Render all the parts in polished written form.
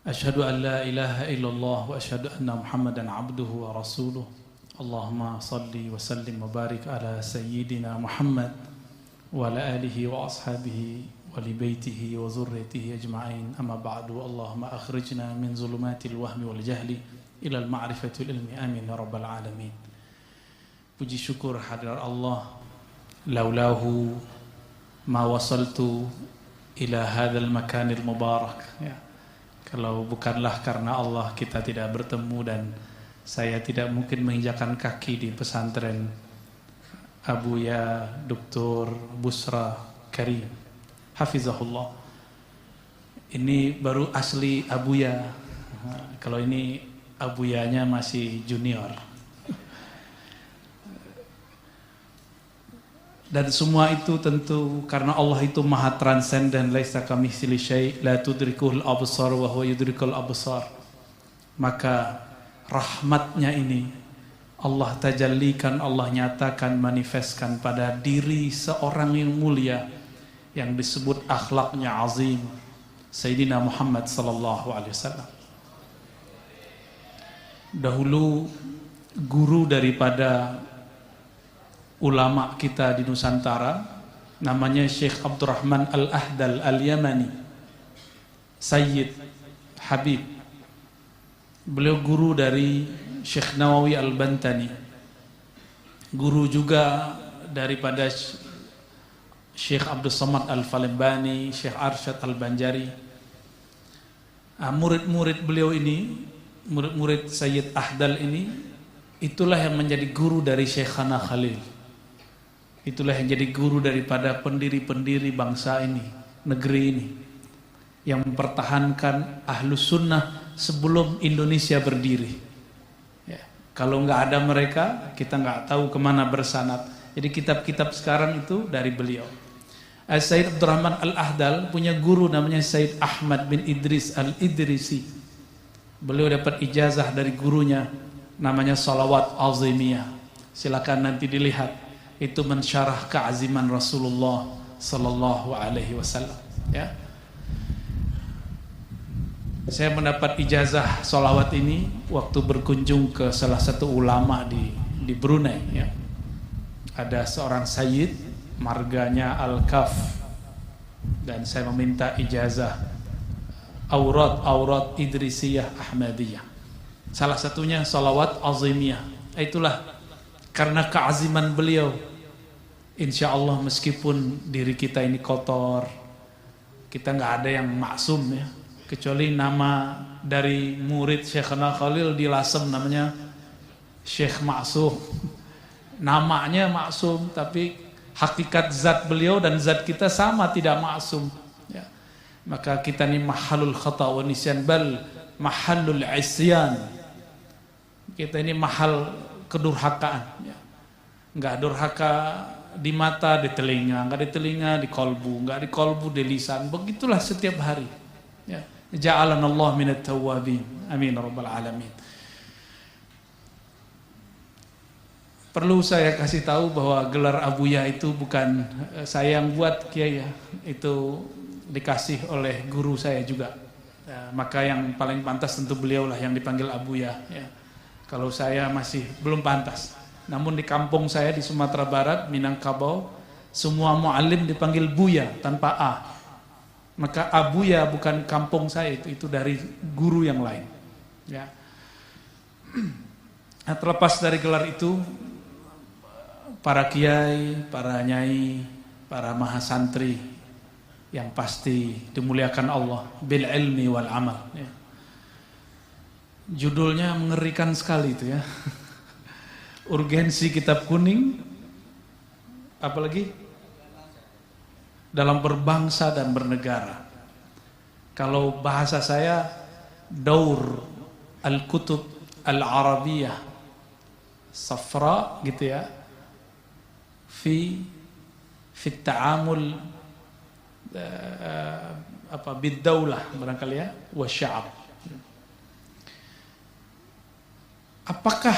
أشهد أن لا إله إلا الله وأشهد أن محمدا عبده ورسوله اللهم صل وسلم وبارك على سيدنا محمد وعلى آله وأصحابه ولبيته وذريته أجمعين أما بعد اللهم أخرجنا من ظلمات الوهم والجهل إلى المعرفة والعلم آمين يا رب العالمين. Puji syukur hadirat Allah, laulahu ma wasaltu ila hadzal makanil mubarak ya. Kalau bukanlah karena Allah kita tidak bertemu dan saya tidak mungkin menginjakan kaki di pesantren Abuya Dr. Busra Karim hafizahullah. Ini baru asli Abuya. Kalau ini Abuyanya masih junior. Dan semua itu tentu karena Allah itu maha transenden, laisa kamitslihi syai' la tudrikul absar wa huwa yudrikul absar. Maka rahmatnya ini Allah tajallikan, Allah nyatakan, manifestkan pada diri seorang yang mulia yang disebut akhlaknya azim, Sayyidina Muhammad sallallahu alaihi wasallam. Dahulu guru daripada ulama kita di Nusantara namanya Syekh Abdurrahman Al-Ahdal Al-Yamani, Sayyid Habib. Beliau guru dari Syekh Nawawi Al-Bantani, guru juga daripada Syekh Abdul Samad Al-Falembani, Syekh Arsyad Al-Banjari. Murid-murid beliau ini, murid-murid Sayyid Ahdal ini, itulah yang menjadi guru dari Syekhana Khalil. Itulah yang jadi guru daripada pendiri-pendiri bangsa ini, negeri ini, yang mempertahankan Ahlus Sunnah sebelum Indonesia berdiri ya. Kalau nggak ada mereka, kita nggak tahu kemana bersanad. Jadi kitab-kitab sekarang itu dari beliau. Sayyid Abdurrahman Al-Ahdal punya guru namanya Sayyid Ahmad bin Idris Al-Idrisi. Beliau dapat ijazah dari gurunya namanya Salawat Azimiyah. Silakan nanti dilihat. Itu mensyarah keaziman Rasulullah sallallahu alaihi wasallam ya. Saya mendapat ijazah salawat ini waktu berkunjung ke salah satu ulama di Brunei ya. Ada seorang sayyid marganya Al-Kaf dan saya meminta ijazah aurat Idrisiyah Ahmadiyah. Salah satunya salawat azimiyah. Itulah karena keaziman beliau, insya Allah meskipun diri kita ini kotor, kita nggak ada yang maksum ya, kecuali nama dari murid Syekhana Khalil dilasem namanya Syekh Maksum. Namanya maksum, tapi hakikat zat beliau dan zat kita sama, tidak maksum ya. Maka kita ini mahalul khata wa nisyan, bal mahalul isyan. Kita ini mahal kedurhakaan ya. Nggak durhaka di mata, di telinga, nggak di telinga, di kolbu, nggak di kolbu, di lisan. Begitulah setiap hari ya. Ja'alanallah minat tawwabin, amin rabbal alamin. Perlu saya kasih tahu bahwa gelar Abuya itu bukan saya yang buat kiai ya, itu dikasih oleh guru saya juga ya, maka yang paling pantas tentu beliau lah yang dipanggil Abuya ya. Kalau saya masih belum pantas. Namun di kampung saya di Sumatera Barat, Minangkabau, semua muallim dipanggil Buya tanpa A. Maka Abuya bukan kampung saya, itu dari guru yang lain. Ya. Nah, terlepas dari gelar itu, para kiai, para nyai, para mahasantri yang pasti dimuliakan Allah bil ilmi wal amal. Ya. Judulnya mengerikan sekali itu ya. Urgensi kitab kuning, apalagi dalam berbangsa dan bernegara. Kalau bahasa saya, daur al-kutub al-arabiyah safra gitu ya, fi ta'amul bid-daulah barangkali ya, wa sya'ab. Apakah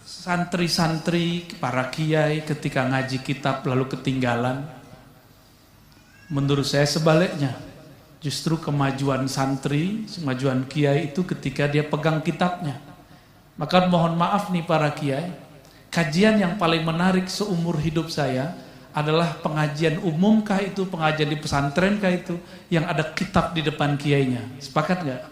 santri-santri, para kiai ketika ngaji kitab lalu ketinggalan? Menurut saya sebaliknya. Justru kemajuan santri, kemajuan kiai itu ketika dia pegang kitabnya. Maka mohon maaf nih para kiai, kajian yang paling menarik seumur hidup saya adalah pengajian umum kah itu, pengajian di pesantren kah itu, yang ada kitab di depan kiainya. Sepakat gak?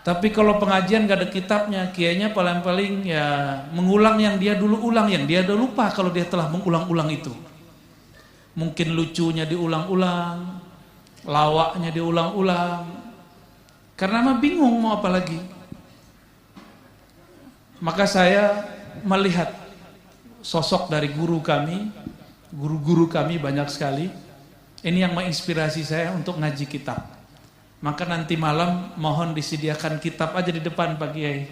Tapi kalau pengajian gak ada kitabnya, kiainya paling-paling ya mengulang yang dia dulu ulang, yang dia udah lupa kalau dia telah mengulang-ulang itu. Mungkin lucunya diulang-ulang, lawaknya diulang-ulang, karena mah bingung mau apa lagi. Maka saya melihat sosok dari guru kami, guru-guru kami banyak sekali. Ini yang menginspirasi saya untuk ngaji kitab. Maka nanti malam mohon disediakan kitab aja di depan Pak Kiai.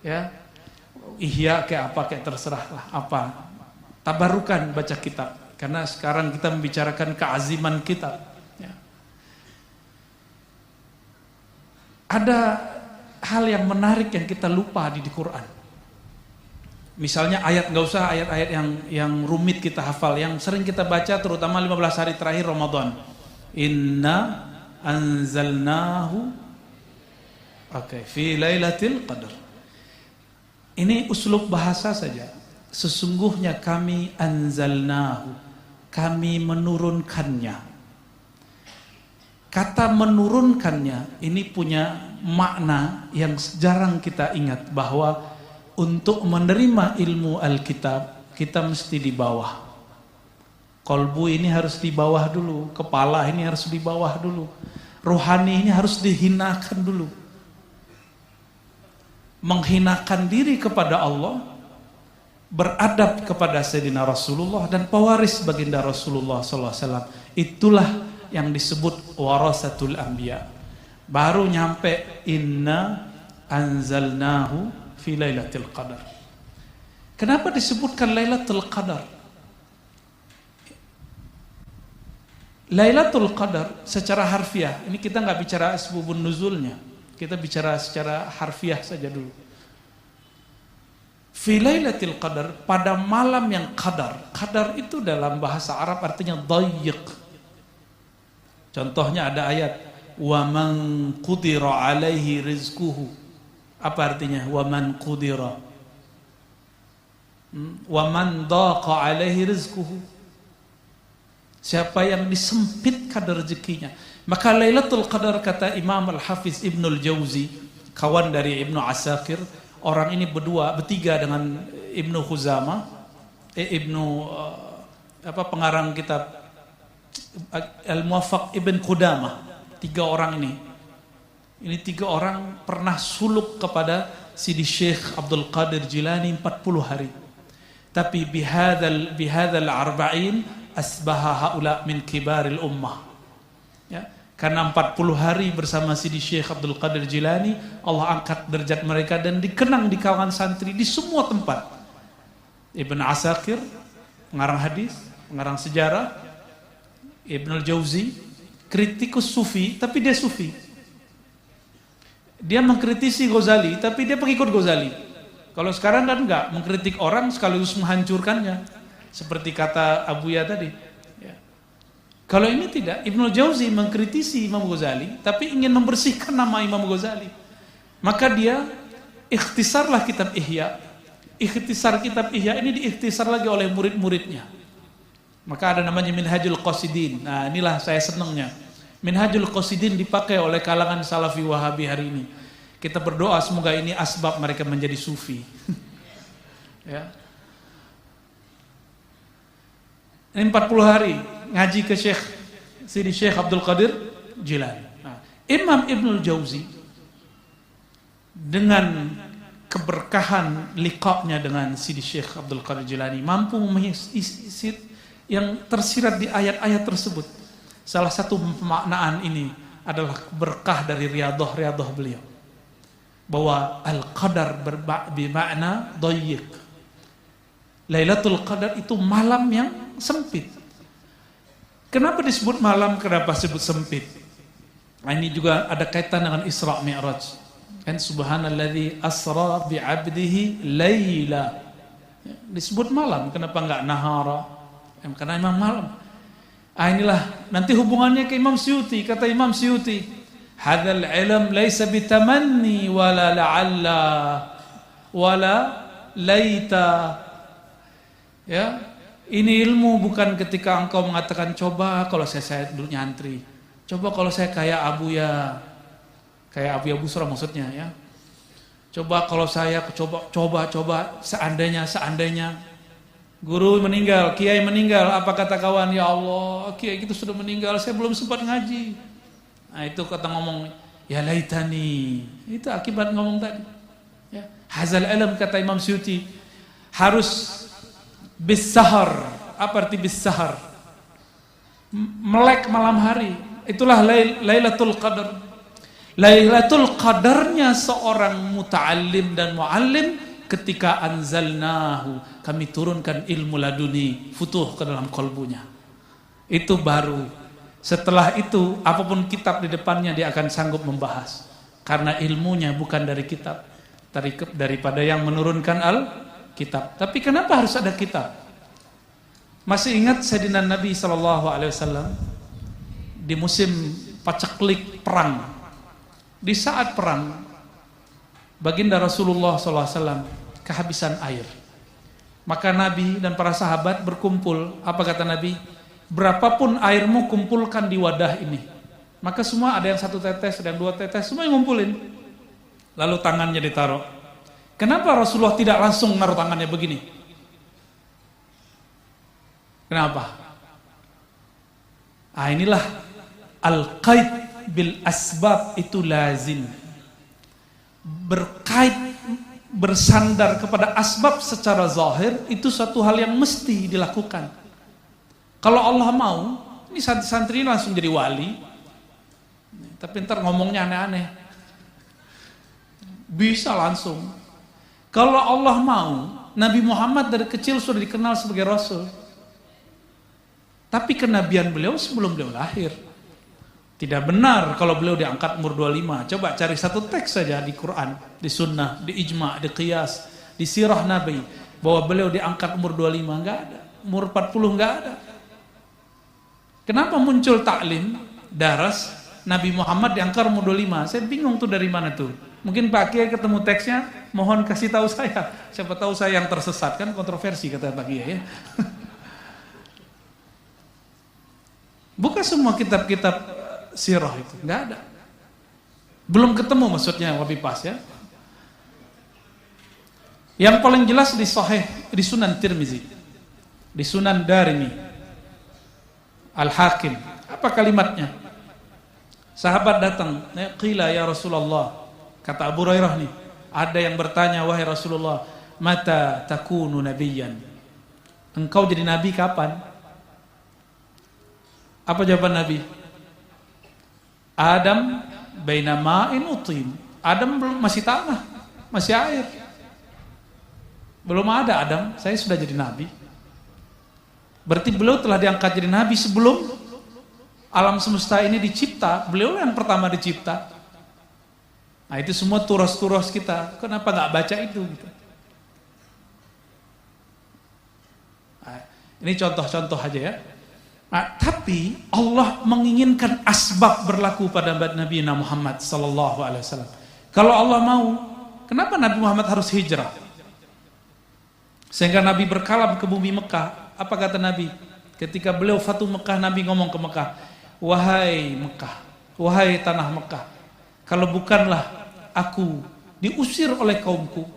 Ya, Ihya kayak apa kayak terserah lah apa. Tabarukan baca kitab. Karena sekarang kita membicarakan keaziman kitab. Ada hal yang menarik yang kita lupa di Quran. Misalnya ayat, nggak usah ayat-ayat yang rumit kita hafal, yang sering kita baca terutama 15 hari terakhir Ramadan. Inna anzalnahu fi lailatul qadar. Ini uslub bahasa saja. Sesungguhnya kami anzalnahu, kami menurunkannya. Kata menurunkannya ini punya makna yang jarang kita ingat, bahwa untuk menerima ilmu Alkitab kita mesti di bawah. Kolbu ini harus di bawah dulu, kepala ini harus di bawah dulu, rohani ini harus dihinakan dulu. Menghinakan diri kepada Allah, beradab kepada Sayyidina Rasulullah dan pewaris baginda Rasulullah SAW. Itulah yang disebut warasatul anbiya. Baru nyampe inna anzalnahu fi lailatul qadar. Kenapa disebutkan lailatul qadar? Lailatul qadar secara harfiah, ini kita nggak bicara asbabun nuzulnya, kita bicara secara harfiah saja dulu. Fi lailatul qadar, pada malam yang qadar. Qadar itu dalam bahasa Arab artinya dayyiq. Contohnya ada ayat wa man qudira alaihi rizquhu. Apa artinya wa man qudira? Wa man daqa alaihi rizquhu. Siapa yang disempitkan rezekinya. Maka Lailatul Qadar, kata Imam Al-Hafiz Ibnul Jauzi, kawan dari Ibnu Asakir, orang ini bertiga dengan Ibnu Khuzamah, pengarang kitab Al-Muwaffaq Ibn Qudamah. Tiga orang ini tiga orang pernah suluk kepada Sidi Syekh Abdul Qadir Jilani 40 hari. Tapi bihadzal arba'in asbaha haula min kibaril ummah. Ya, karena 40 hari bersama Sidi Syekh Abdul Qadir Jilani, Allah angkat derajat mereka dan dikenang di kalangan santri di semua tempat. Ibn Asakir, pengarang hadis, pengarang sejarah. Ibnul Jauzi, kritikus sufi, tapi dia sufi. Dia mengkritisi Ghazali, tapi dia pengikut Ghazali. Kalau sekarang kan enggak, mengkritik orang sekaligus menghancurkannya. Seperti kata Abuya tadi. Ya. Kalau ini tidak, Ibnul Jauzi mengkritisi Imam Ghazali, tapi ingin membersihkan nama Imam Ghazali. Maka dia ikhtisarlah kitab Ihya. Ikhtisar kitab Ihya ini diikhtisar lagi oleh murid-muridnya. Maka ada namanya Minhajul Qasidin. Nah, inilah saya senangnya. Minhajul Qasidin dipakai oleh kalangan Salafi Wahabi hari ini. Kita berdoa semoga ini asbab mereka menjadi sufi. Ya. Ini 40 hari ngaji ke Sidi Syekh Abdul Qadir Jilani. Nah, Imam Ibnul Jauzi dengan keberkahan liqa'nya dengan Sidi Syekh Abdul Qadir Jilani mampu mengisi yang tersirat di ayat-ayat tersebut. Salah satu pemaknaan ini adalah berkah dari riadah beliau, bahwa al-qadar bermakna dayyiq. Lailatul Qadar itu malam yang sempit. Kenapa disebut malam? Kenapa disebut sempit? Nah, ini juga ada kaitan dengan Isra Mi'raj. Kan subhanalladzi asra bi'abdihi laila. Disebut malam, kenapa enggak nahara? Karena memang malam. Inilah nanti hubungannya ke Imam Suyuti. Kata Imam Suyuti, hadzal ilm laisa bitamanni wala la'alla wala laita. Ya, ini ilmu bukan ketika engkau mengatakan coba kalau saya dulu nyantri, coba kalau saya kayak Abuya Busra maksudnya ya. Coba kalau saya coba seandainya guru meninggal, kiai meninggal, apa kata kawan? Ya Allah, kiai itu sudah meninggal, saya belum sempat ngaji. Nah, itu kata ngomong, ya laitani. Itu akibat ngomong tadi. Ya. Hazal ilm kata Imam Suyuti harus bis-sahar. Apa arti bis-sahar? Melek malam hari. Itulah Lailatul Qadar. Lailatul Qadarnya seorang muta'allim dan mu'allim ketika anzalnahu, kami turunkan ilmu laduni, futuh ke dalam kolbunya. Itu baru. Setelah itu, apapun kitab di depannya dia akan sanggup membahas. Karena ilmunya bukan dari kitab, daripada yang menurunkan kitab. Tapi kenapa harus ada kitab? Masih ingat Sayyidina Nabi SAW di musim paceklik perang. Di saat perang, baginda Rasulullah SAW kehabisan air. Maka Nabi dan para sahabat berkumpul. Apa kata Nabi? Berapapun airmu kumpulkan di wadah ini. Maka semua ada yang 1 tetes, ada yang 2 tetes, semua yang ngumpulin. Lalu tangannya ditaruh. Kenapa Rasulullah tidak langsung naruh tangannya begini? Kenapa? Inilah al-qaid bil asbab, itu lazim. Berkait, bersandar kepada asbab secara zahir itu suatu hal yang mesti dilakukan. Kalau Allah mau, ini santri-santri langsung jadi wali. Tapi ntar ngomongnya aneh-aneh. Bisa langsung. Kalau Allah mau, Nabi Muhammad dari kecil sudah dikenal sebagai Rasul. Tapi kenabian beliau sebelum beliau lahir. Tidak benar kalau beliau diangkat umur 25. Coba cari 1 teks saja di Quran, di sunnah, di ijma', di qiyas, di sirah Nabi, bahwa beliau diangkat umur 25, enggak ada. Umur 40 enggak ada. Kenapa muncul taklim, daras, Nabi Muhammad diangkat umur 25? Saya bingung tuh dari mana tuh. Mungkin Pak Kiai ketemu teksnya, mohon kasih tahu saya. Siapa tahu saya yang tersesat, kan kontroversi kata Pak Kiai ya. Bukan semua kitab-kitab sirah itu, enggak ada. Belum ketemu maksudnya Wabi Pas ya. Yang paling jelas di Sahih, di Sunan Tirmizi, di Sunan Darimi, Al-Hakim. Apa kalimatnya? Sahabat datang, qila ya Rasulullah, kata Abu Hurairah nih, ada yang bertanya, wahai Rasulullah, mata takunu nabiyyan? Engkau jadi nabi kapan? Apa jawaban Nabi? Adam baina ma'in utin. Adam belum, masih tanah, masih air. Belum ada Adam, saya sudah jadi nabi. Berarti beliau telah diangkat jadi nabi sebelum alam semesta ini dicipta. Beliau yang pertama dicipta. Nah itu semua turos-turos kita. Kenapa nggak baca itu? Nah, ini contoh-contoh aja ya. Nah, tapi Allah menginginkan asbab berlaku pada Nabi Muhammad sallallahu alaihi wasallam. Kalau Allah mau, kenapa Nabi Muhammad harus hijrah? Sehingga Nabi berkalam ke bumi Mekah. Apa kata Nabi? Ketika beliau Fatu Mekah, Nabi ngomong ke Mekah, wahai Mekah, wahai tanah Mekah, kalau bukanlah aku diusir oleh kaumku,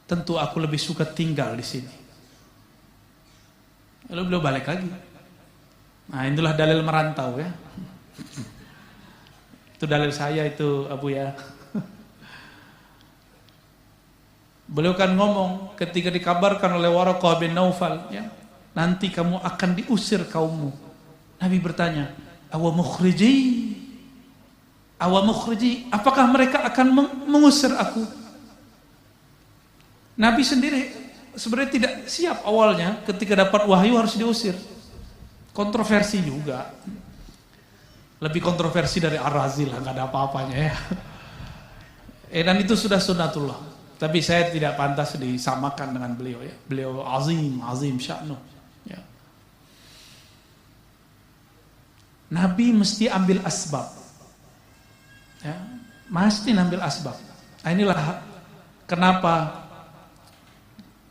tentu aku lebih suka tinggal di sini. Lalu beliau balik lagi. Nah itulah dalil merantau ya. Itu dalil saya itu Abu ya. Beliau kan ngomong ketika dikabarkan oleh Waraqah bin Naufal ya, nanti kamu akan diusir kaummu. Nabi bertanya, awa mukhriji, apakah mereka akan mengusir aku? Nabi sendiri sebenarnya tidak siap awalnya ketika dapat wahyu harus diusir. Kontroversi juga. Lebih kontroversi dari Ar-Razi lah, nggak ada apa-apanya ya. Dan itu sudah sunnatullah. Tapi saya tidak pantas disamakan dengan beliau ya. Beliau azim sya'nuh. Ya. Nabi mesti ambil asbab. Ya, mesti ambil asbab. Nah, inilah kenapa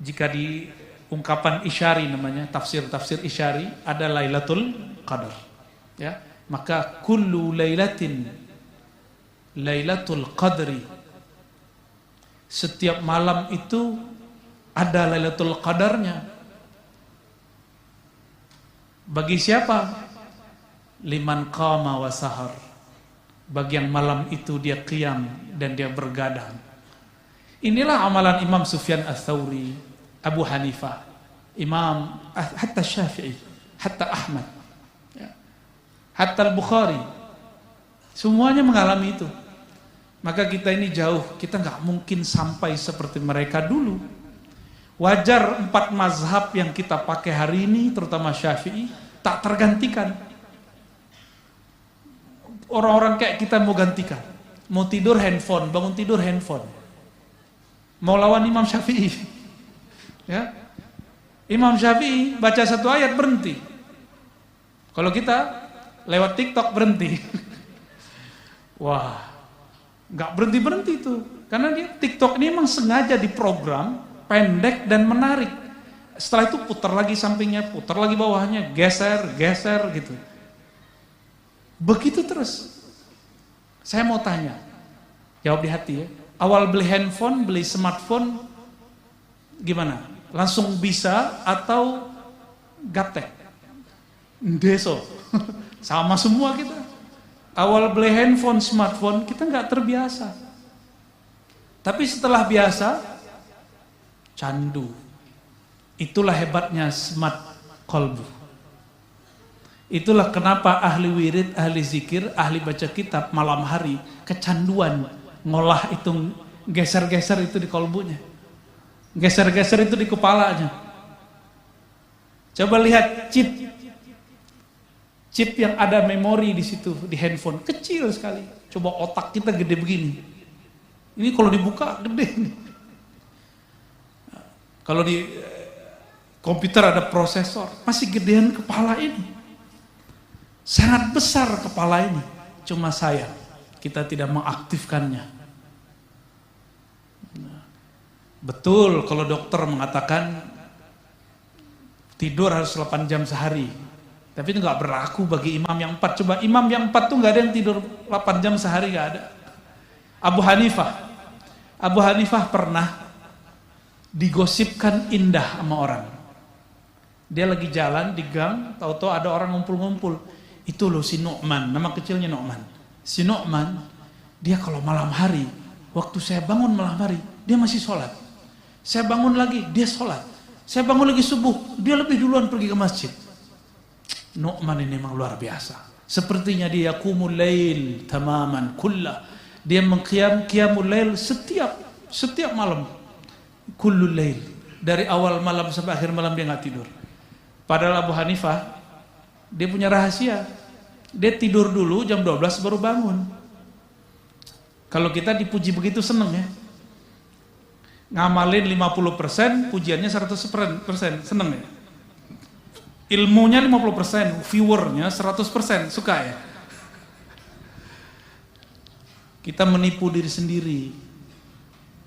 jika di ungkapan Isyari namanya, tafsir Isyari, ada Lailatul Qadar. Ya, maka kullu lailatin Lailatul Qadri. Setiap malam itu ada Lailatul Qadarnya. Bagi siapa? Liman qama wa sahar. Bagi yang malam itu dia qiyam dan dia bergadang. Inilah amalan Imam Sufyan Ats-Tsauri, Abu Hanifah, Imam hatta Syafi'i, hatta Ahmad, ya, hatta Al-Bukhari. Semuanya mengalami itu. Maka kita ini jauh, kita nggak mungkin sampai seperti mereka dulu. Wajar 4 mazhab yang kita pakai hari ini, terutama Syafi'i, tak tergantikan. Orang-orang kayak kita mau gantikan. Mau tidur handphone, bangun tidur handphone. Mau lawan Imam Syafi'i. Ya. Imam Syafi'i baca 1 ayat berhenti. Kalau kita lewat TikTok berhenti. Wah, nggak berhenti tuh, karena dia TikTok ini emang sengaja diprogram pendek dan menarik. Setelah itu putar lagi sampingnya, putar lagi bawahnya, geser gitu. Begitu terus. Saya mau tanya, jawab di hati ya. Awal beli handphone, beli smartphone, gimana? Langsung bisa atau gaptek? Deso, sama semua kita. Awal beli handphone, smartphone, kita nggak terbiasa. Tapi setelah biasa, candu. Itulah hebatnya smart kolbu. Itulah kenapa ahli wirid, ahli zikir, ahli baca kitab malam hari kecanduan ngolah itu, geser-geser itu di kolbunya, geser-geser itu di kepalanya. Coba lihat chip yang ada memori di situ di handphone, kecil sekali. Coba otak kita gede begini. Ini kalau dibuka gede. Kalau di komputer ada prosesor, masih gedean kepala ini. Sangat besar kepala ini. Cuma sayang, kita tidak mengaktifkannya. Betul kalau dokter mengatakan tidur harus 8 jam sehari. Tapi itu nggak berlaku bagi imam yang 4. Coba imam yang 4 tuh nggak ada yang tidur 8 jam sehari, nggak ada. Abu Hanifah pernah digosipkan indah sama orang. Dia lagi jalan di gang, tahu-tahu ada orang ngumpul-ngumpul. Itu loh si Nu'man, nama kecilnya Nu'man. Si Nu'man, dia kalau malam hari, waktu saya bangun malam hari, dia masih sholat. Saya bangun lagi, dia sholat. Saya bangun lagi subuh, dia lebih duluan pergi ke masjid. Nu'man ini memang luar biasa. Sepertinya dia qumul lail tamaman kullah. Dia qiyamul lail setiap malam. Kullul lail. Dari awal malam sampai akhir malam dia enggak tidur. Padahal Abu Hanifah dia punya rahasia. Dia tidur dulu jam 12 baru bangun. Kalau kita dipuji begitu seneng ya. Ngamalin 50%, pujiannya 100%, seneng ya. Ilmunya 50%, viewernya 100%, suka ya. Kita menipu diri sendiri.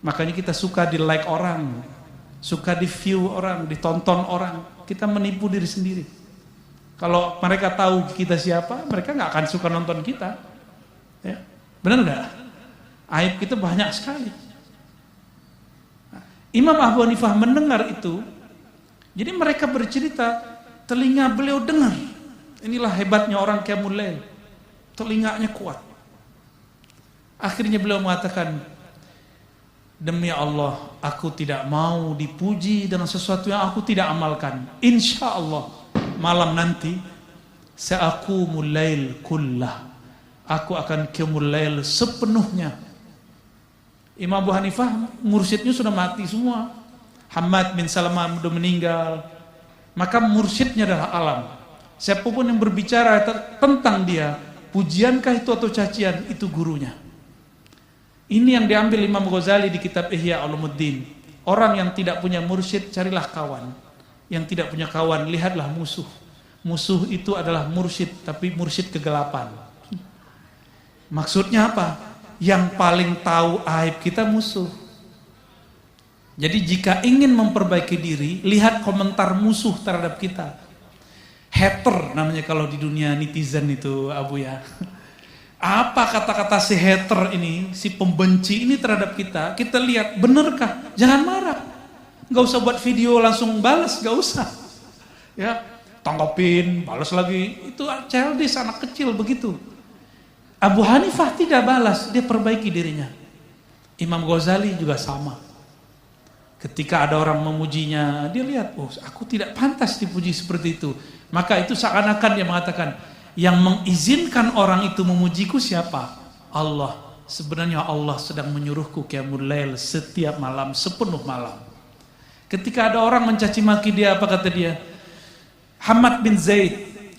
Makanya kita suka di like orang, suka di view orang, ditonton orang. Kita menipu diri sendiri. Kalau mereka tahu kita siapa, mereka nggak akan suka nonton kita. Ya, benar nggak? Aib kita banyak sekali. Imam Abu Hanifah mendengar itu, jadi mereka bercerita. Telinga beliau dengar. Inilah hebatnya orang qiyamul lail. Telinganya kuat. Akhirnya beliau mengatakan, demi Allah, aku tidak mau dipuji dengan sesuatu yang aku tidak amalkan. Insya Allah, malam nanti, sa'aqumul lail kullah. Aku akan qiyamul lail sepenuhnya. Imam Abu Hanifah, mursyidnya sudah mati semua. Hamad bin Salamah sudah meninggal. Maka mursyidnya adalah alam. Siapapun yang berbicara tentang dia, pujiankah itu atau cacian, itu gurunya. Ini yang diambil Imam Ghazali di kitab Ihya Ulumuddin. Orang yang tidak punya mursyid, carilah kawan. Yang tidak punya kawan, lihatlah musuh. musuh itu adalah mursyid, tapi mursyid kegelapan. Maksudnya apa? Yang paling tahu aib kita musuh. Jadi jika ingin memperbaiki diri, lihat komentar musuh terhadap kita. Hater namanya kalau di dunia netizen itu, Abu ya. Apa kata-kata si hater ini, si pembenci ini terhadap kita? Kita lihat, benarkah? Jangan marah. Gak usah buat video langsung balas, gak usah. Ya, tanggapin, balas lagi. Itu childish, anak kecil begitu. Abu Hanifah tidak balas, dia perbaiki dirinya. Imam Ghazali juga sama. Ketika ada orang memujinya, dia lihat, oh aku tidak pantas dipuji seperti itu. Maka itu seakan-akan dia mengatakan, yang mengizinkan orang itu memujiku siapa? Allah. Sebenarnya Allah sedang menyuruhku qiyamul lail setiap malam, sepenuh malam. Ketika ada orang mencaci maki dia, apa kata dia? Hamad bin Zaid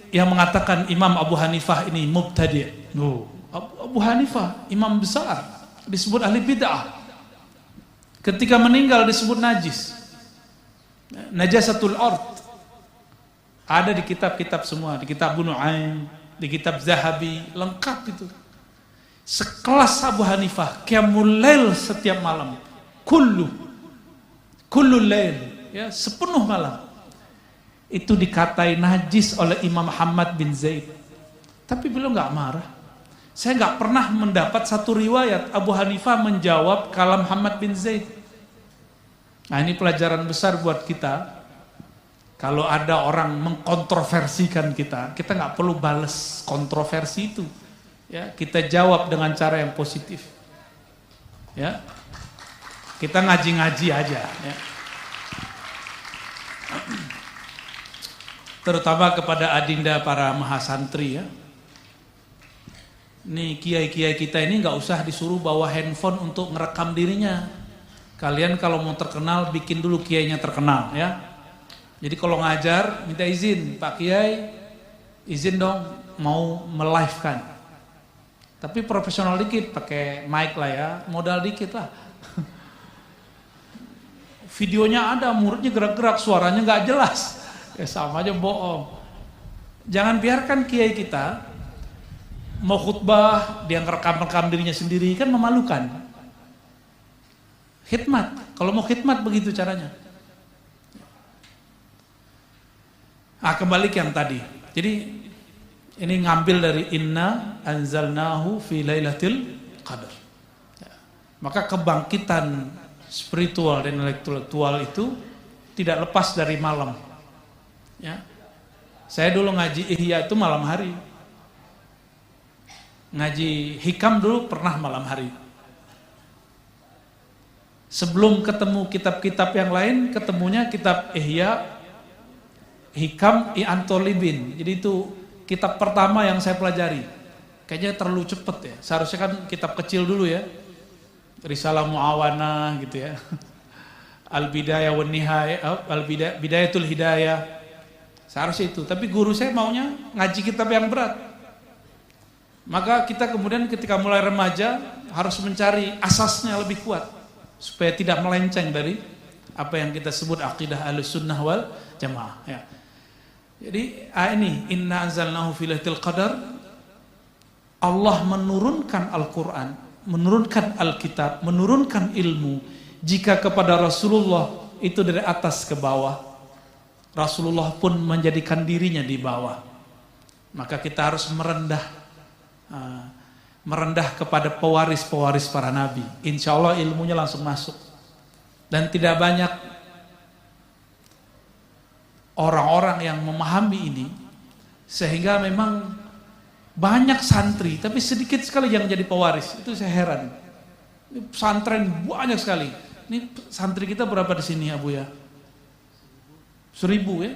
yang mengatakan Imam Abu Hanifah ini mubtadi'. Oh, Abu Hanifah, imam besar, disebut ahli bid'ah. Ketika meninggal disebut najis. Najasatul ard. Ada di kitab-kitab semua, di kitab Ibnu Nu'aim, di kitab Zahabi, lengkap itu. Sekelas Abu Hanifah, qiyamul lail setiap malam. Kullul lail, ya, sepenuh malam. Itu dikatai najis oleh Imam Hamad bin Zaid. Tapi beliau enggak marah. Saya enggak pernah mendapat satu riwayat Abu Hanifah menjawab kalam Hamad bin Zaid. Nah, ini pelajaran besar buat kita. Kalau ada orang mengkontroversikan kita nggak perlu balas kontroversi itu. Ya, kita jawab dengan cara yang positif. Ya, kita ngaji-ngaji aja. Ya. Terutama kepada adinda para mahasantri ya. Nih kiai-kiai kita ini nggak usah disuruh bawa handphone untuk ngerekam dirinya. Kalian kalau mau terkenal bikin dulu kiainya terkenal ya. Jadi kalau ngajar minta izin, Pak Kiai izin dong mau melive-kan. Tapi profesional dikit, pakai mic lah ya, modal dikit lah. Videonya ada, muridnya gerak-gerak, suaranya nggak jelas. Ya sama aja bohong. Jangan biarkan kiai kita mau khutbah dia ngerekam-rekam dirinya sendiri, kan memalukan. Khidmat, kalau mau khidmat begitu caranya. Ah, kembali ke yang tadi. Jadi ini ngambil dari inna anzalnahu fi lailatul qadar. Ya. Maka kebangkitan spiritual dan intelektual itu tidak lepas dari malam. Ya. Saya dulu ngaji Ihya itu malam hari. Ngaji Hikam dulu pernah malam hari. Sebelum ketemu kitab-kitab yang lain, ketemunya kitab Ihya, Hikam, I'antolibin. Jadi itu kitab pertama yang saya pelajari. Kayaknya terlalu cepet ya. Seharusnya kan kitab kecil dulu ya. Risalah Mu'awanah gitu ya. Al-Bidayah wan Nihayah, Bidayatul Hidayah. Seharusnya itu. Tapi guru saya maunya ngaji kitab yang berat. Maka kita kemudian ketika mulai remaja harus mencari asasnya lebih kuat. Supaya tidak melenceng dari apa yang kita sebut akidah Ahlussunnah wal Jamaah ya. Jadi ini inna anzalnahu fi lailatul qadar. Allah menurunkan Al-Qur'an, menurunkan Alkitab, menurunkan ilmu jika kepada Rasulullah itu dari atas ke bawah. Rasulullah pun menjadikan dirinya di bawah. Maka kita harus merendah kepada pewaris-pewaris para nabi. Insya Allah ilmunya langsung masuk. Dan tidak banyak orang-orang yang memahami ini. Sehingga memang banyak santri, tapi sedikit sekali yang jadi pewaris. Itu saya heran. Ini pesantren banyak sekali. Ini santri kita berapa di sini Abu ya? 1000 ya?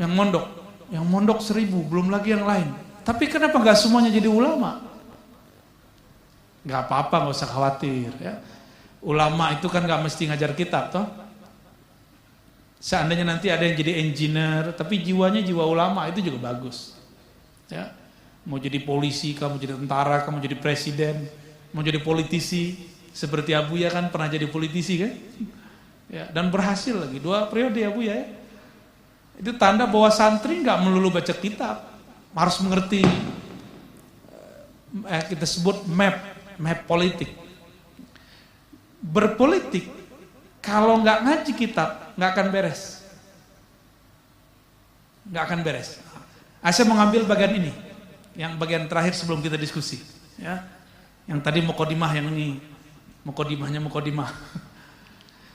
Yang mondok 1000, belum lagi yang lain. Tapi kenapa nggak semuanya jadi ulama? Nggak apa-apa, nggak usah khawatir. Ya. Ulama itu kan nggak mesti ngajar kitab, toh. Seandainya nanti ada yang jadi engineer, tapi jiwanya jiwa ulama itu juga bagus. Ya. Mau jadi polisi, kamu jadi tentara, kamu jadi presiden, mau jadi politisi, seperti Abu ya kan pernah jadi politisi kan? Ya, dan berhasil lagi 2 periode Abu ya. Itu tanda bahwa santri nggak melulu baca kitab, harus mengerti kita sebut map politik. Berpolitik kalau nggak ngaji kitab nggak akan beres, nggak akan beres. Saya mau ngambil bagian ini, yang bagian terakhir sebelum kita diskusi, ya. Yang tadi muqaddimah, yang ini muqaddimah.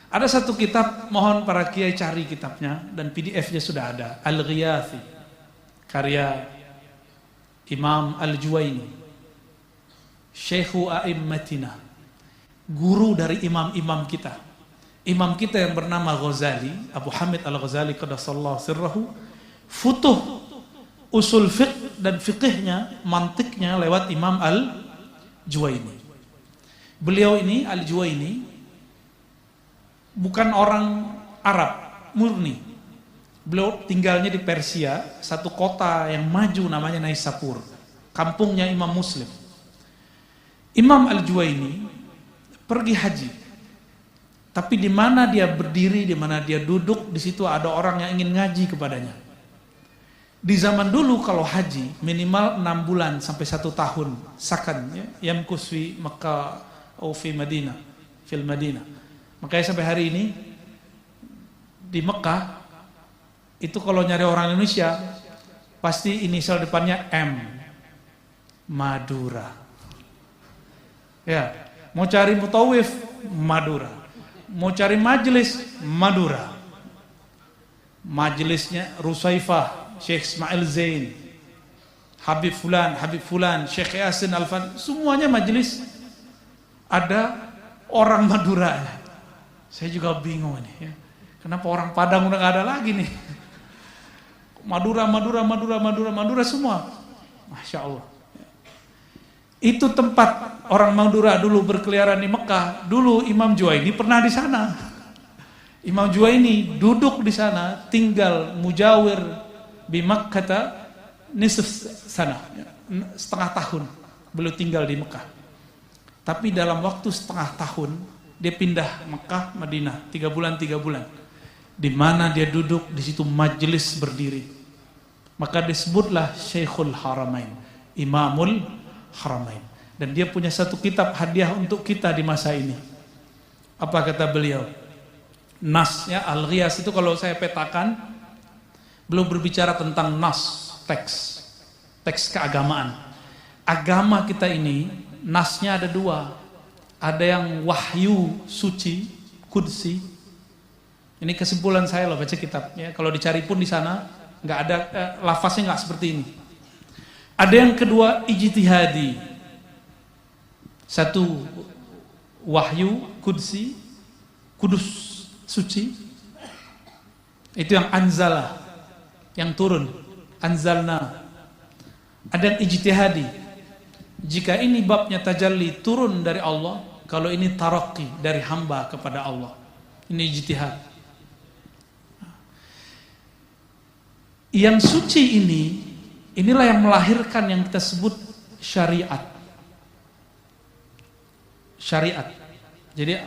Ada satu kitab, mohon para kiai cari kitabnya, dan PDF-nya sudah ada, Al-Ghiyathi, karya Imam Al-Juwaini, Syekhu A'immatina, guru dari imam-imam kita. Imam kita yang bernama Ghazali, Abu Hamid Al-Ghazali qaddasallahu sirrahu, futuh usul fiqh dan fiqihnya, mantiknya lewat Imam Al-Juwaini. Beliau ini, Al-Juwaini, bukan orang Arab murni. Beliau tinggalnya di Persia, satu kota yang maju namanya Naisapur, kampungnya Imam Muslim. Imam Al-Juwaini pergi haji, tapi di mana dia berdiri, di mana dia duduk, di situ ada orang yang ingin ngaji kepadanya. Di zaman dulu kalau haji minimal 6 bulan sampai 1 tahun sakan, ya, yamkus fi Makkah atau fi Madinah, fil Madinah. Makanya sampai hari ini di Mekah itu kalau nyari orang Indonesia pasti inisial depannya M, Madura. Ya, mau cari mutawif Madura, mau cari majelis Madura, majelisnya Rusaifah, Syekh Ismail Zain, Habib Fulan, Syekh Yasin Alfan, semuanya majelis ada orang Madura. Saya juga bingung ini, ya. Kenapa orang Padang udah gak ada lagi nih? Madura semua. Masya Allah. Itu tempat orang Madura dulu berkeliaran di Mekah. Dulu Imam Juwaini pernah di sana. Imam Juwaini duduk di sana, tinggal mujawir di Makkah nisf sana, setengah tahun beliau tinggal di Mekah. Tapi dalam waktu setengah tahun dia pindah Mekah, Madinah, 3 bulan. Di mana dia duduk, di situ majelis berdiri. Maka disebutlah Syekhul Haramain, Imamul Haramain. Dan dia punya satu kitab hadiah untuk kita di masa ini. Apa kata beliau? Nas, ya, Al-Ghiyas itu kalau saya petakan, beliau berbicara tentang nas, teks keagamaan. Agama kita ini nasnya ada 2. Ada yang wahyu suci, qudsi. Ini kesimpulan saya loh baca kitabnya. Kalau dicari pun di sana nggak ada, lafaznya nggak seperti ini. Ada yang kedua ijtihadi. Satu wahyu qudsi, kudus suci. Itu yang anzalah, yang turun, anzalna. Ada yang ijtihadi. Jika ini babnya tajalli, turun dari Allah. Kalau ini taraqi, dari hamba kepada Allah. Ini ijtihad. Yang suci ini, inilah yang melahirkan yang kita sebut syariat. Syariat. Jadi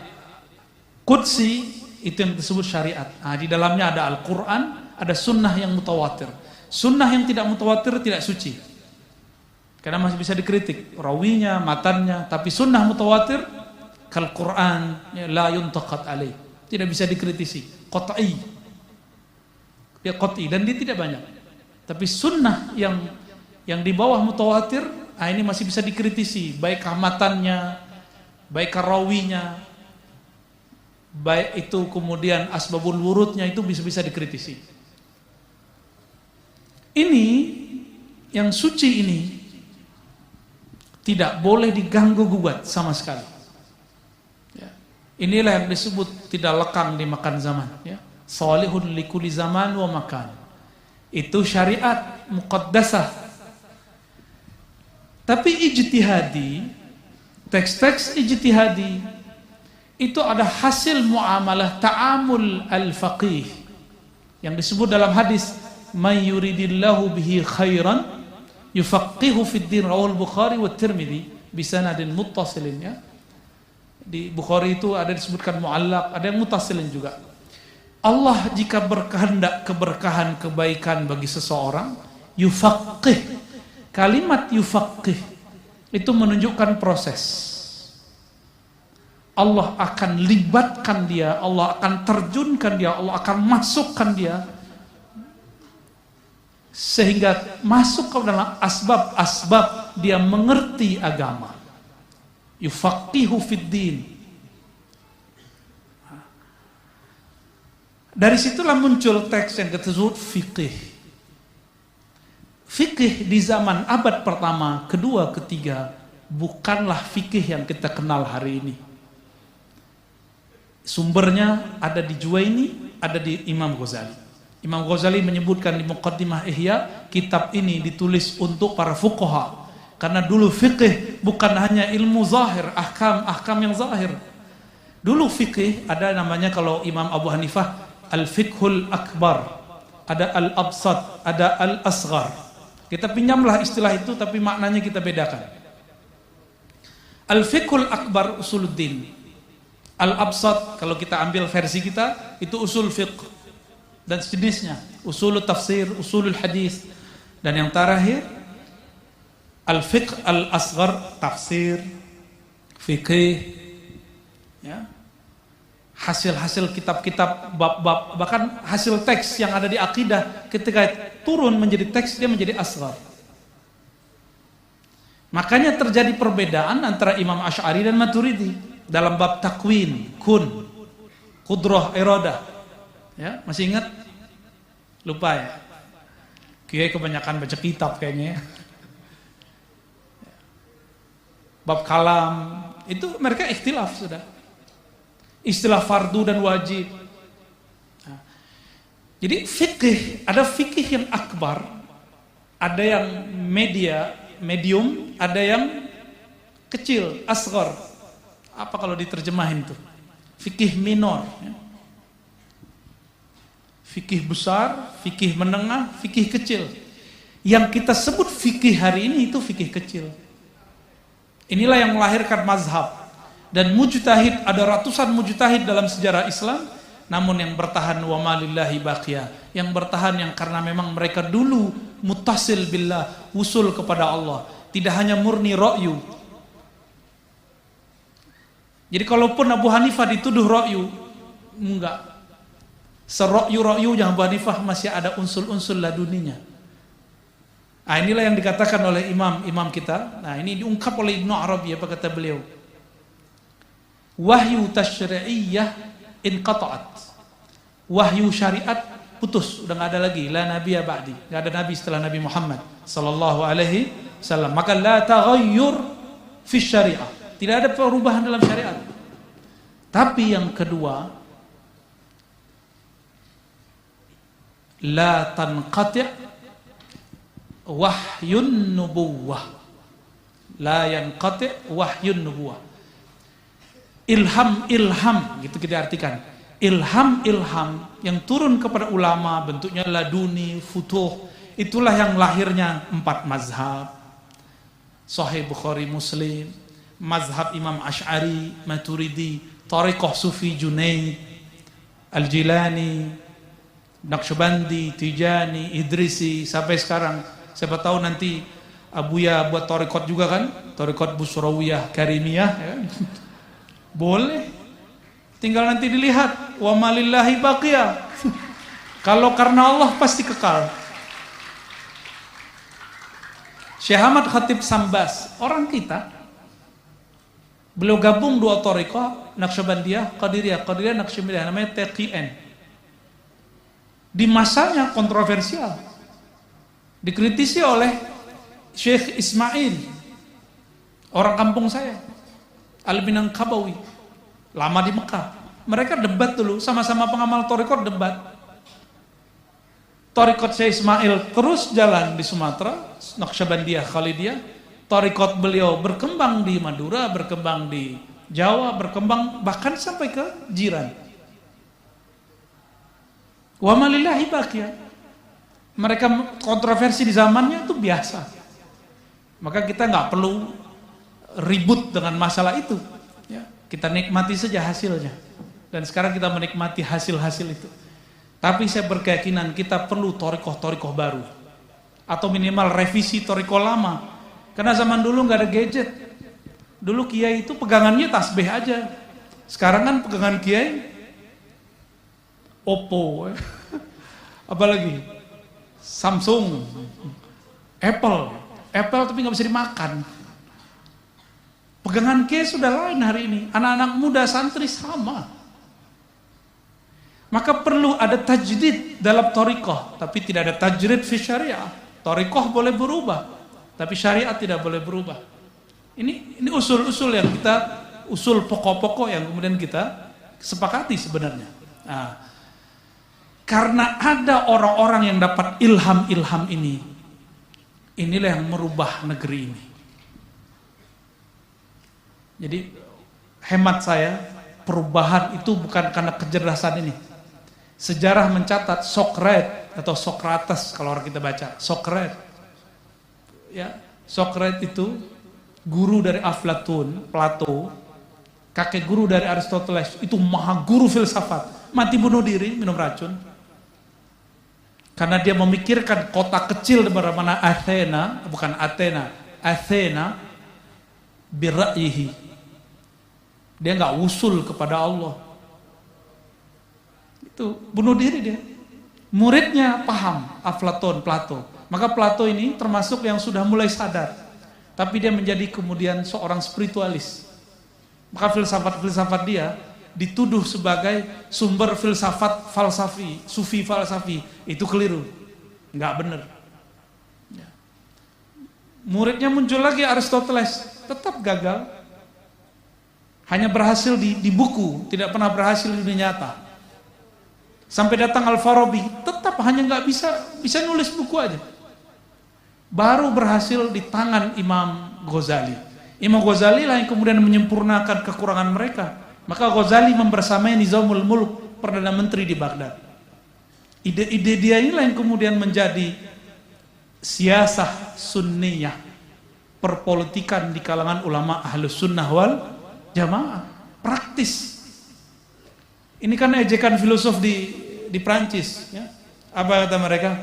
qudsi itu yang disebut syariat. Nah, di dalamnya ada Al-Quran, ada sunnah yang mutawatir. Sunnah yang tidak mutawatir tidak suci, karena masih bisa dikritik rawinya, matannya. Tapi sunnah mutawatir kal Quran, ya, la yuntaqat alaih, tidak bisa dikritisi, qat'i. Dia qat'i dan dia tidak banyak. Tapi sunnah yang di bawah mutawatir, ini masih bisa dikritisi, baik matannya, baik rawinya, baik itu kemudian asbabul wurudnya, itu bisa dikritisi. Ini yang suci ini tidak boleh diganggu gugat sama sekali. Ya. Inilah yang disebut tidak lekang dimakan zaman. Ya. Salihun likulli zaman wa makan. Itu syariat muqaddasah. Tapi ijtihadi, teks-teks ijtihadi itu ada hasil muamalah ta'amul al-faqih yang disebut dalam hadis, may yuridillahu bihi khairan yufaqihu fid din, rawahul Bukhari wa Tirmidzi bisanadin muttasilin. Ya. Di Bukhari itu ada disebutkan muallaq, ada yang muttasilin juga. Allah jika berkehendak keberkahan, kebaikan bagi seseorang, yufaqih. Kalimat yufaqih itu menunjukkan proses. Allah akan libatkan dia, Allah akan terjunkan dia, Allah akan masukkan dia sehingga masuk ke dalam asbab-asbab dia mengerti agama. Yufaqihu fid din. Dari situlah muncul teks yang disebut fikih. Fikih di zaman abad pertama, kedua, ketiga bukanlah fikih yang kita kenal hari ini. Sumbernya ada di Juwaini, ada di Imam Ghazali. Imam Ghazali menyebutkan di Muqaddimah Ihya, kitab ini ditulis untuk para fuqaha. Karena dulu fikih bukan hanya ilmu zahir, ahkam yang zahir. Dulu fikih ada namanya, kalau Imam Abu Hanifah, al-fiqhul akbar, ada al-absat, ada al-asghar. Kita pinjamlah istilah itu tapi maknanya kita bedakan. Al-fiqhul akbar usuluddin. Al-absat kalau kita ambil versi kita itu usul fiqh dan sejenisnya, usul tafsir, usulul hadis. Dan yang terakhir al-fiqh al-asghar, tafsir, fikih, ya. Hasil-hasil kitab-kitab, bab-bab, bahkan hasil teks yang ada di akidah ketika turun menjadi teks dia menjadi asghar. Makanya terjadi perbedaan antara Imam Asy'ari dan Maturidi dalam bab takwin, kun, qudrah, iradah. Ya, masih ingat? Lupa ya? Kiai kebanyakan baca kitab kayaknya ya. Bab kalam itu mereka ikhtilaf sudah. Istilah fardu dan wajib. Nah, jadi fikih, ada fikih yang akbar, ada yang medium, ada yang kecil, asghar. Apa kalau diterjemahin tuh? Fikih minor. Ya. Fikih besar, fikih menengah, fikih kecil. Yang kita sebut fikih hari ini itu fikih kecil. Inilah yang melahirkan mazhab. Dan mujtahid, ada ratusan mujtahid dalam sejarah Islam, namun yang bertahan wa malillahi baqiyah, yang bertahan yang karena memang mereka dulu muttasil billah, usul kepada Allah, tidak hanya murni ra'yu. Jadi kalaupun Abu Hanifah dituduh ra'yu, enggak. Sera'yu yang Abu Hanifah masih ada unsur-unsur laduninya. Nah, inilah yang dikatakan oleh imam kita. Nah, ini diungkap oleh Ibnu Arabi, apa kata beliau? Wahyu tasyri'iyah inqata'at. Wahyu syariat putus, udah enggak ada lagi. La nabiyya ba'di. Enggak ada nabi setelah Nabi Muhammad sallallahu alaihi wasallam. Maka la taghayyur fi syariah. Tidak ada perubahan dalam syariat. Tapi yang kedua, la tanqati' wahyun nubuwah. La yanqati' wahyun nubuwah. Ilham gitu kita artikan. Ilham yang turun kepada ulama bentuknya laduni, futuh. Itulah yang lahirnya 4 mazhab. Sahih Bukhari Muslim, mazhab Imam Asy'ari, Maturidi, Thariqah Sufi Junaid, Al-Jilani, Naqsyabandi, Tijani, Idrisi, sampai sekarang. Siapa tahu nanti Abuya buat thariqat juga kan? Thariqat Busrawiyah, Karimiyah ya. Boleh, tinggal nanti dilihat. Wa malillahi baqiyah. Kalau karena Allah pasti kekal. Syekh Ahmad Khatib Sambas, orang kita, beliau gabung 2 thariqah, Naqsyabandiyah, Qadiriyah, Naqsyabandiyah, namanya TQN. Di masanya kontroversial, dikritisi oleh Syekh Ismail, orang kampung saya, Al-Minangkabawi, lama di Mekah. Mereka debat dulu, sama-sama pengamal thariqat debat. Thariqat Syekh Ismail terus jalan di Sumatera, Naqsyabandiyah, Khalidiyah. Thariqat beliau berkembang di Madura, berkembang di Jawa, berkembang bahkan sampai ke jiran. Wa malillahi baqiyah. Mereka kontroversi di zamannya itu biasa. Maka kita nggak perlu ribut dengan masalah itu ya, kita nikmati saja hasilnya. Dan sekarang kita menikmati hasil-hasil itu. Tapi saya berkeyakinan kita perlu thariqah baru. Atau minimal revisi thariqah lama. Karena zaman dulu nggak ada gadget. Dulu kiai itu pegangannya tasbih aja. Sekarang kan pegangan kiai Oppo. Apalagi Samsung, Apple tapi nggak bisa dimakan. Pegangan kiai sudah lain hari ini. Anak-anak muda santri sama. Maka perlu ada tajdid dalam thariqah, tapi tidak ada tajdid fi syariah. Thariqah boleh berubah, tapi syariat tidak boleh berubah. Ini usul-usul yang kita, usul pokok-pokok yang kemudian kita sepakati sebenarnya. Nah, karena ada orang-orang yang dapat ilham ini, inilah yang merubah negeri ini. Jadi hemat saya, perubahan itu bukan karena kecerdasan ini. Sejarah mencatat Sokrates kalau orang kita baca Sokrates, ya Sokrates itu guru dari Aflatun, Plato, kakek guru dari Aristoteles, itu maha guru filsafat, mati bunuh diri minum racun karena dia memikirkan kota kecil di mana Athena birra'yihi, dia nggak usul kepada Allah. Itu bunuh diri dia. Muridnya paham Plato. Maka Plato ini termasuk yang sudah mulai sadar. Tapi dia menjadi kemudian seorang spiritualis. Maka filsafat dia dituduh sebagai sumber filsafat falsafi, sufi falsafi. Itu keliru. Enggak benar. Ya. Muridnya muncul lagi Aristoteles, tetap gagal. Hanya berhasil di buku, tidak pernah berhasil di dunia nyata. Sampai datang Al-Farabi, tetap hanya nggak bisa nulis buku aja. Baru berhasil di tangan Imam Ghazali. Imam Ghazali lah yang kemudian menyempurnakan kekurangan mereka. Maka Ghazali membersamai Nizamul Mulk, Perdana Menteri di Baghdad. Ide-ide dia inilah yang kemudian menjadi siasah sunniyah, perpolitikan di kalangan ulama ahlus sunnah wal jamaah, praktis. Ini kan ejekan filosof di Prancis, ya. Apa kata mereka?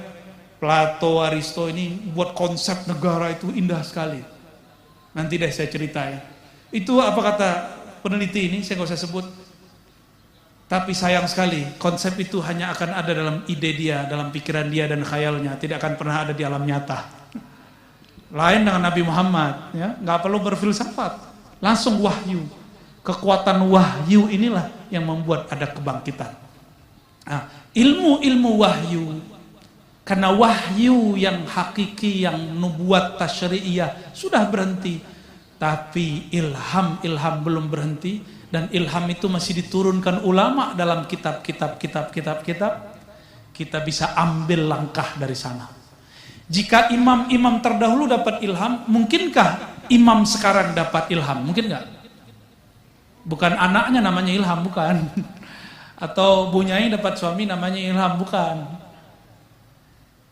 Plato, Aristo ini buat konsep negara itu indah sekali. Nanti deh saya cerita ya. Itu apa kata peneliti ini, saya nggak usah sebut. Tapi sayang sekali, konsep itu hanya akan ada dalam ide dia, dalam pikiran dia dan khayalnya, tidak akan pernah ada di alam nyata. Lain dengan Nabi Muhammad, ya, nggak perlu berfilsafat, langsung wahyu. Kekuatan wahyu inilah yang membuat ada kebangkitan. Nah, ilmu wahyu, karena wahyu yang hakiki, yang nubuat tasyri'iyah sudah berhenti, tapi ilham belum berhenti, dan ilham itu masih diturunkan ulama dalam kitab. Kita bisa ambil langkah dari sana. Jika imam-imam terdahulu dapat ilham, mungkinkah imam sekarang dapat ilham? Mungkin nggak? Bukan anaknya namanya ilham, bukan. Atau Bu Nyai dapat suami namanya ilham, bukan.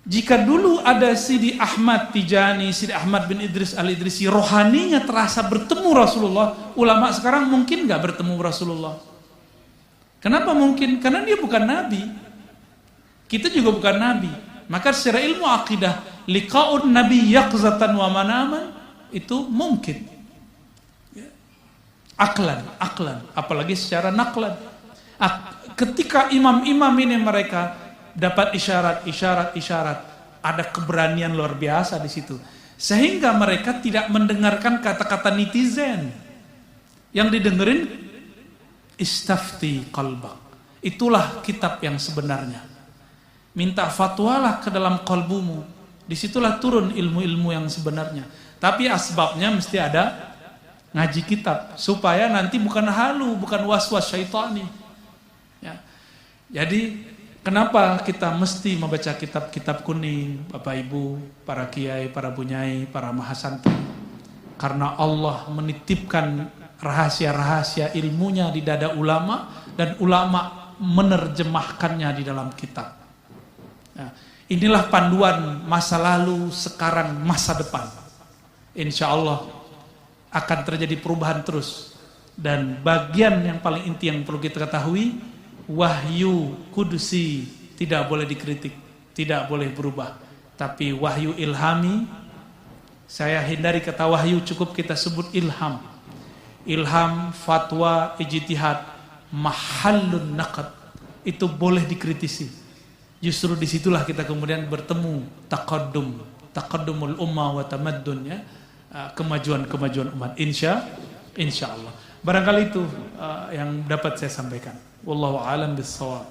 Jika dulu ada Sidi Ahmad Tijani, Sidi Ahmad bin Idris al-Idrisi, rohaninya terasa bertemu Rasulullah, ulama sekarang mungkin nggak bertemu Rasulullah? Kenapa mungkin? Karena dia bukan nabi. Kita juga bukan nabi. Maka secara ilmu akidah, liqa'un nabi yaqzatan wa manaman, itu mungkin. Aklan, apalagi secara naklan. Ketika imam-imam ini mereka dapat isyarat, ada keberanian luar biasa di situ. Sehingga mereka tidak mendengarkan kata-kata netizen. Yang didengerin istafti qalbak. Itulah kitab yang sebenarnya. Minta fatwalah ke dalam kalbumu. Disitulah turun ilmu-ilmu yang sebenarnya. Tapi asbabnya mesti ada ngaji kitab, supaya nanti bukan halu, bukan was-was syaitani. Ya. Jadi kenapa kita mesti membaca kitab-kitab kuning, Bapak Ibu, para kiai, para bunyai, para mahasantri? Karena Allah menitipkan rahasia-rahasia ilmunya di dada ulama, dan ulama menerjemahkannya di dalam kitab. Ya. Inilah panduan masa lalu, sekarang, masa depan. Insya Allah akan terjadi perubahan terus. Dan bagian yang paling inti yang perlu kita ketahui, wahyu kudusi tidak boleh dikritik, tidak boleh berubah. Tapi wahyu ilhami, saya hindari kata wahyu, cukup kita sebut ilham. Ilham, fatwa, ijtihad, mahallun naqad, itu boleh dikritisi. Justru disitulah kita kemudian bertemu taqaddumul ummah wa tamaddun, ya, kemajuan umat, insya Allah. Barangkali itu yang dapat saya sampaikan. Wallahu a'lam bissawab.